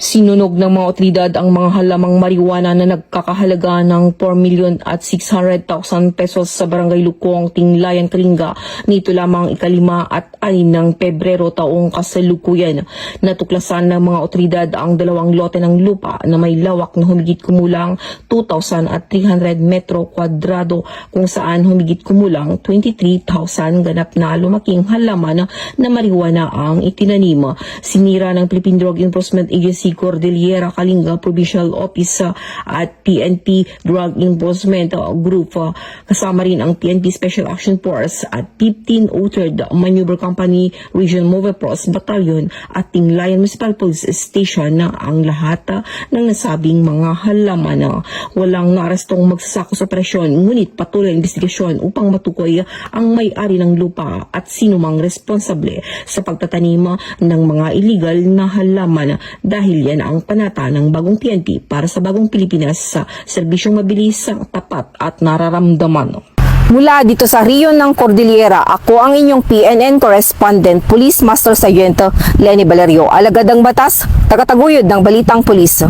Sinunog ng mga otoridad ang mga halamang marijuana na nagkakahalaga ng 4,600,000 pesos sa Barangay Lukong, Tinglayan, Kalinga nito lamang 5 at 6 ng Pebrero taong kasalukuyan. Natuklasan ng mga otoridad ang 2 lote ng lupa na may lawak na humigit kumulang 2,300 metro kwadrado kung saan humigit kumulang 23,000 ganap na lumaking halaman na marijuana ang itinanim. Sinira ng Philippine Drug Enforcement Agency Cordillera Kalinga Provincial Office at PNP Drug Enforcement Group. Kasama rin ang PNP Special Action Force at 1503rd Maneuver Company Region Mobile Force Battalion at Tinglayan Municipal Police Station na ang lahat ng nasabing mga halaman. Walang naarestong magsasako sa operasyon, ngunit patuloy ang investigasyon upang matukoy ang may-ari ng lupa at sinumang responsable sa pagtatanim ng mga illegal na halaman dahil yan ang panata ng bagong PNP para sa bagong Pilipinas sa serbisyong mabilis, tapat at nararamdaman. Mula dito sa Riyon ng Cordillera, ako ang inyong PNN Correspondent, Police Master Sergeant Lenny Valerio, alagad ng batas, tagataguyod ng Balitang Pulis.